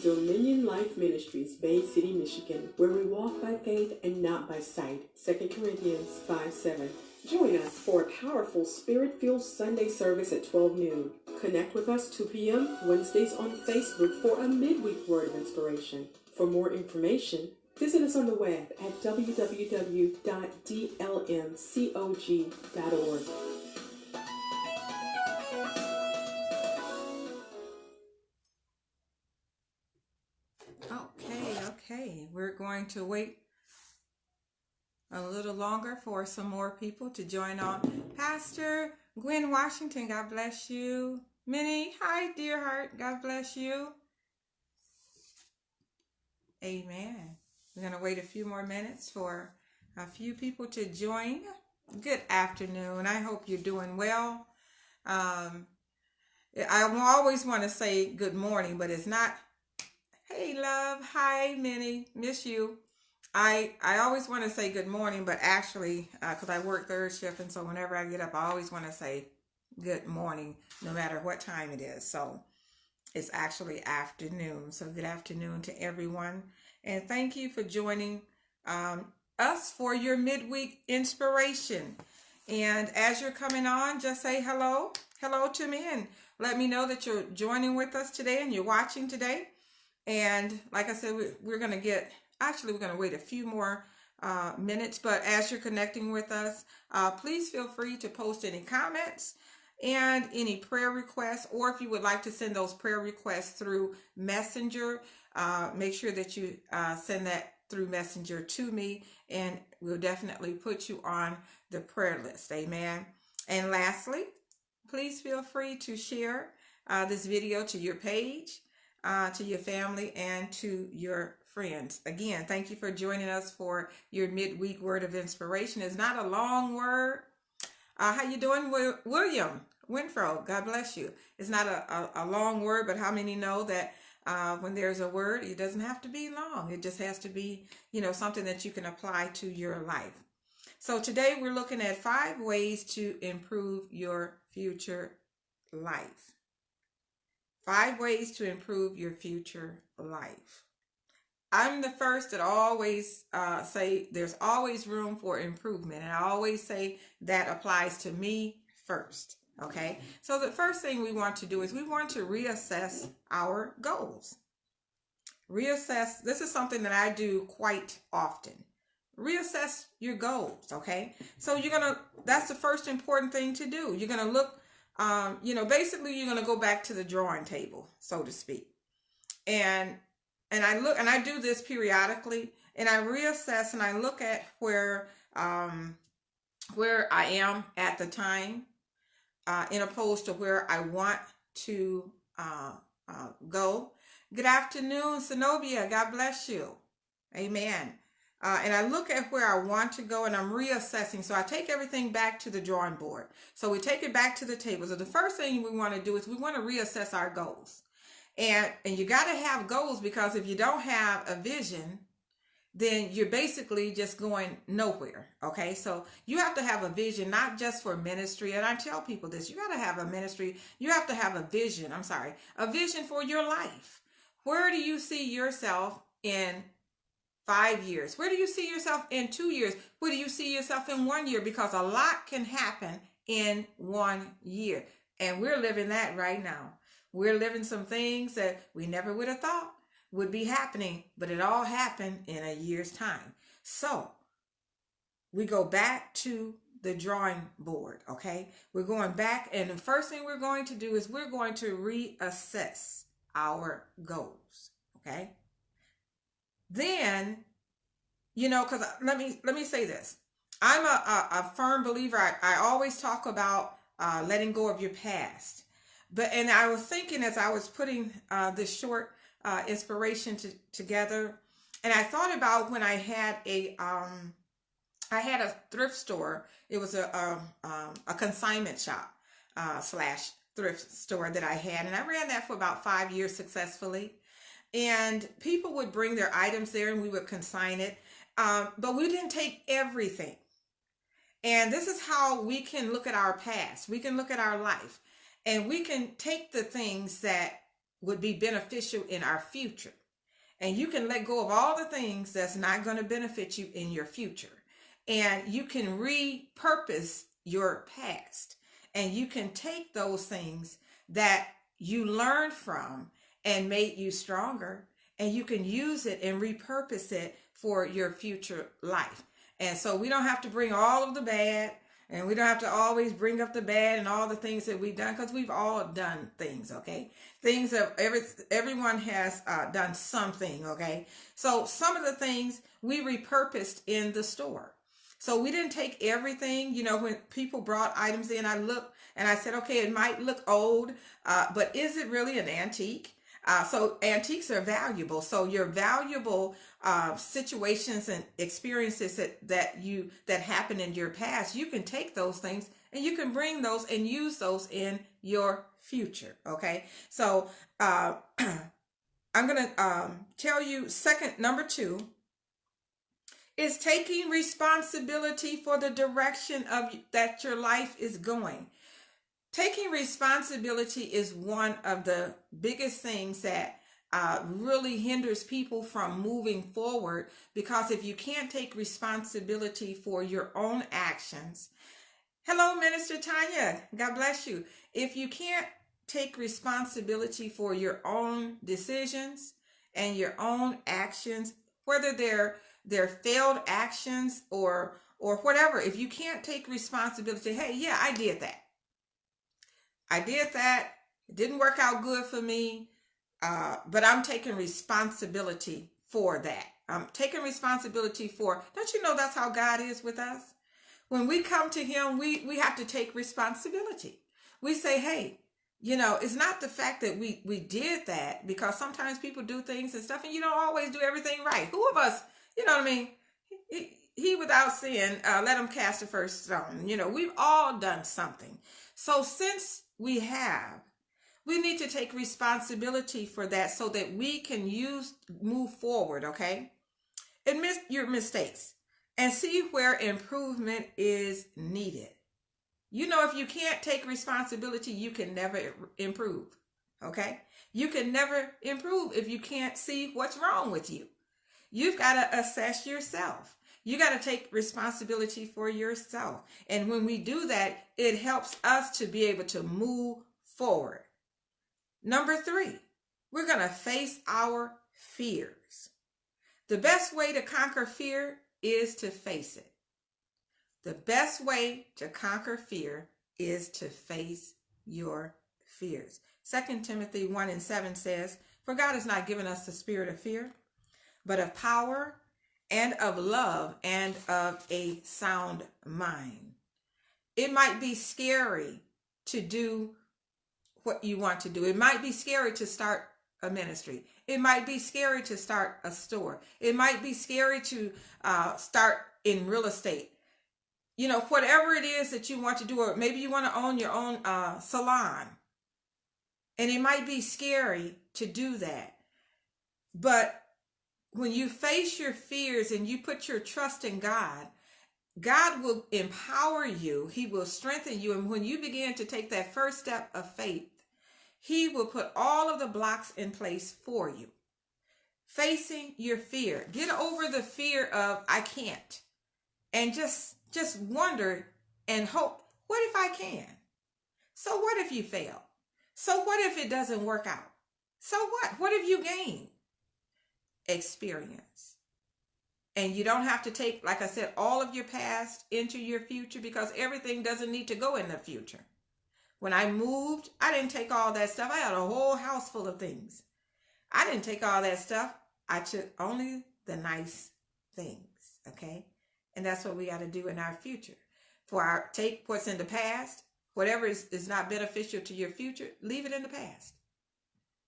Dominion Life Ministries, Bay City, Michigan, where we walk by faith and not by sight. 2 Corinthians 5:7. Join us for a powerful Spirit-filled Sunday service at 12 noon. Connect with us 2 p.m. Wednesdays on Facebook for a midweek word of inspiration. For more information, visit us on the web at www.dlmcog.org. Okay. We're going to wait a little longer for some more people to join on. Pastor Gwen Washington, God bless you. Minnie, hi, dear heart, God bless you. Amen. We're going to wait a few more minutes for a few people to join. Good afternoon. I hope you're doing well. I always want to say good morning, but it's not. Hey, love. Hi, Minnie. Miss you. I always want to say good morning, but actually, because I work third shift, and so whenever I get up, I always want to say good morning, no matter what time it is. So it's actually afternoon. So good afternoon to everyone. And thank you for joining us for your midweek inspiration. And as you're coming on, just say hello to me and let me know that you're joining with us today and you're watching today. And like I said, we're going to wait a few more minutes, but as you're connecting with us, please feel free to post any comments and any prayer requests, or if you would like to send those prayer requests through Messenger, make sure that you send that through Messenger to me, and we'll definitely put you on the prayer list. Amen. And lastly, please feel free to share this video to your page, to your family, and to your friends. Again, thank you for joining us for your midweek word of inspiration. It's not a long word. How you doing, William Winfro? God bless you. It's not a long word, but how many know that when there's a word, it doesn't have to be long. It just has to be, something that you can apply to your life. So today we're looking at 5 ways to improve your future life. 5 ways to improve your future life. I'm the first that always say there's always room for improvement. And I always say that applies to me first. Okay. So the first thing we want to do is we want to reassess our goals. Reassess. This is something that I do quite often. Reassess your goals. Okay. So that's the first important thing to do. You're going to look, basically you're going to go back to the drawing table, so to speak. And I do this periodically, and I reassess and I look at where I am at the time, in opposed to where I want to go. Good afternoon, Zenobia. God bless you. Amen. And I look at where I want to go, and I'm reassessing. So I take everything back to the drawing board. So we take it back to the table. So the first thing we want to do is we want to reassess our goals. And you got to have goals, because if you don't have a vision, then you're basically just going nowhere. Okay. So you have to have a vision, not just for ministry. And I tell people this, you got to have a ministry. You have to have a vision for your life. Where do you see yourself in 5 years? Where do you see yourself in 2 years? Where do you see yourself in 1 year? Because a lot can happen in 1 year. And we're living that right now. We're living some things that we never would have thought would be happening, but it all happened in a year's time. So we go back to the drawing board, okay? We're going back, and the first thing we're going to do is we're going to reassess our goals, okay? Then, because let me say this. I'm a firm believer. I always talk about letting go of your past. And I was thinking as I was putting this short inspiration together, and I thought about when I had a thrift store. It was a consignment shop / thrift store that I had, and I ran that for about 5 years successfully. And people would bring their items there, and we would consign it, but we didn't take everything. And this is how we can look at our past. We can look at our life. And we can take the things that would be beneficial in our future. And you can let go of all the things that's not going to benefit you in your future. And you can repurpose your past. And you can take those things that you learned from and made you stronger, and you can use it and repurpose it for your future life. And so we don't have to bring all of the bad, and we don't have to always bring up the bad and all the things that we've done, because we've all done things, okay? Things that everyone has done something, okay? So some of the things we repurposed in the store. So we didn't take everything. When people brought items in, I looked and I said, okay, it might look old, but is it really an antique? So antiques are valuable. So your valuable situations and experiences that happen in your past, you can take those things and you can bring those and use those in your future. Okay. So I'm going to tell you number 2 is taking responsibility for the direction that your life is going. Taking responsibility is one of the biggest things that really hinders people from moving forward, because if you can't take responsibility for your own actions. Hello, Minister Tanya. God bless you. If you can't take responsibility for your own decisions and your own actions, whether they're failed actions or whatever, if you can't take responsibility, hey, yeah, I did that. It didn't work out good for me, but I'm taking responsibility for that. I'm taking responsibility for, don't you know that's how God is with us? When we come to him, we have to take responsibility. We say, hey, it's not the fact that we did that, because sometimes people do things and stuff and you don't always do everything right. Who of us, you know what I mean? He without sin, let him cast the first stone. We've all done something. So since we need to take responsibility for that so that we can move forward, okay? Admit your mistakes and see where improvement is needed. If you can't take responsibility, you can never improve, okay? You can never improve if you can't see what's wrong with you. You've got to assess yourself. You got to take responsibility for yourself. And when we do that, it helps us to be able to move forward. Number 3, we're going to face our fears. The best way to conquer fear is to face it. The best way to conquer fear is to face your fears. 2 Timothy 1:7 says, "For God has not given us the spirit of fear, but of power and of love and of a sound mind." It might be scary to do what you want to do. It might be scary to start a ministry. It might be scary to start a store. It might be scary to start in real estate. Whatever it is that you want to do, or maybe you want to own your own salon. And it might be scary to do that. But when you face your fears and you put your trust in God, God will empower you. He will strengthen you. And when you begin to take that first step of faith, he will put all of the blocks in place for you. Facing your fear. Get over the fear of I can't. And just wonder and hope, what if I can? So what if you fail? So what if it doesn't work out? So what? What have you gained? Experience. And you don't have to take, like I said, all of your past into your future, because everything doesn't need to go in the future. When I moved, I didn't take all that stuff. I had a whole house full of things. I didn't take all that stuff. I took only the things, okay? And that's what we got to do in our future. Take what's in the past, whatever is not beneficial to your future, leave it in the past.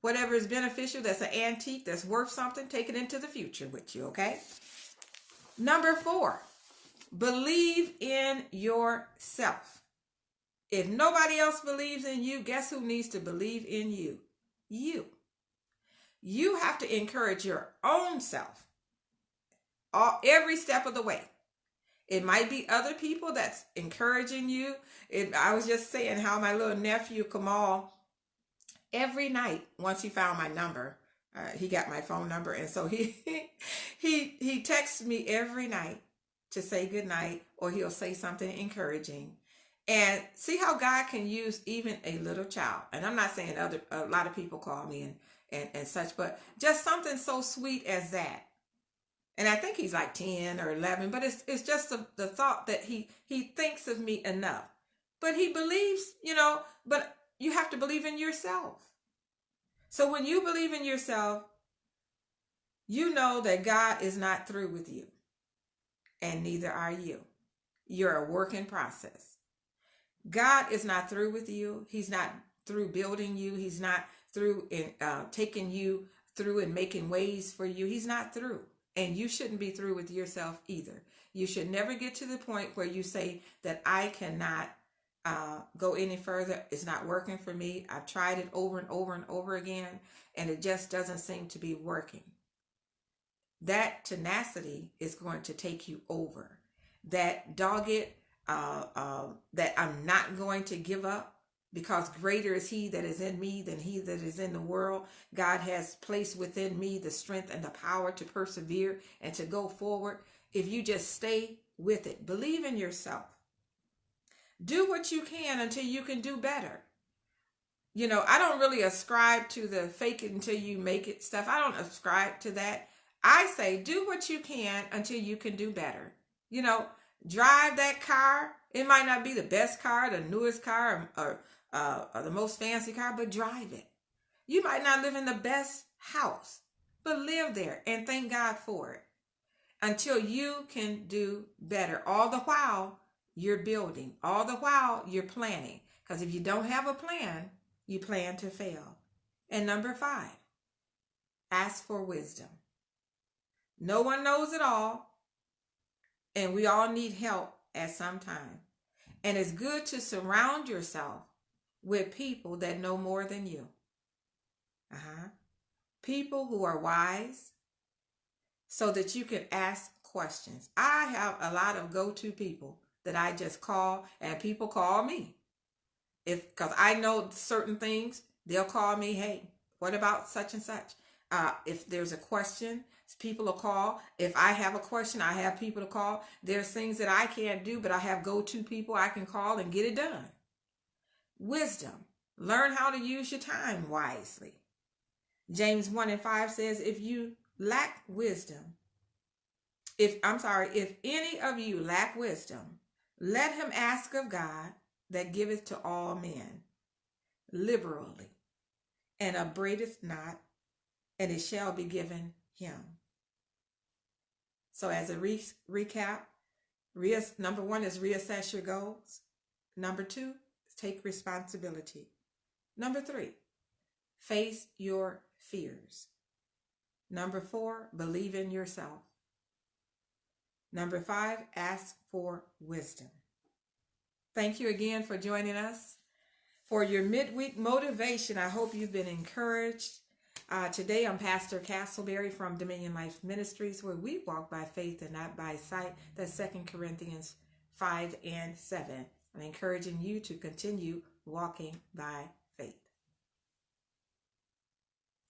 Whatever is beneficial, that's an antique, that's worth something, take it into the future with you, okay? Number 4, believe in yourself. If nobody else believes in you, guess who needs to believe in you? You. You have to encourage your own self every step of the way. It might be other people that's encouraging you. I was just saying how my little nephew Kamal, every night. Once he found my number, he got my phone number, and so he texts me every night to say good night, or he'll say something encouraging. And see how God can use even a little child. And I'm not saying a lot of people call me and such, but just something so sweet as that. And I think he's like 10 or 11, but it's just the thought that he thinks of me enough. But he believes, but you have to believe in yourself. So when you believe in yourself, you know that God is not through with you, and neither are you. You're a work in process. God is not through with you. He's not through building you. He's not through in taking you through and making ways for you. He's not through. And you shouldn't be through with yourself either. You should never get to the point where you say that I cannot go any further. It's not working for me. I've tried it over and over and over again, and it just doesn't seem to be working. That tenacity is going to take you over. That dogged, that I'm not going to give up, because greater is he that is in me than he that is in the world. God has placed within me the strength and the power to persevere and to go forward. If you just stay with it, believe in yourself. Do what you can until you can do better. I don't really ascribe to the fake it until you make it stuff. I don't ascribe to that. I say do what you can until you can do better. Drive that car. It might not be the best car, the newest car, or the most fancy car, but drive it. You might not live in the best house, but live there and thank God for it until you can do better. All the while you're building, all the while you're planning. Because if you don't have a plan, you plan to fail. And number 5, ask for wisdom. No one knows it all, and we all need help at some time. And it's good to surround yourself with people that know more than you. People who are wise, so that you can ask questions. I have a lot of go-to people that I just call, and people call me. Because I know certain things, they'll call me, hey, what about such and such? If there's a question, people will call. If I have a question, I have people to call. There's things that I can't do, but I have go-to people I can call and get it done. Wisdom. Learn how to use your time wisely. James 1:5 says, if you lack wisdom, if any of you lack wisdom, let him ask of God that giveth to all men liberally, and upbraideth not, and it shall be given him. So as a recap, number 1 is reassess your goals. Number 2 is take responsibility. Number 3, face your fears. Number 4, believe in yourself. Number 5, ask for wisdom. Thank you again for joining us for your midweek motivation. I hope you've been encouraged. Today I'm Pastor Castleberry from Dominion Life Ministries, where we walk by faith and not by sight. That's 2 Corinthians 5:7. I'm encouraging you to continue walking by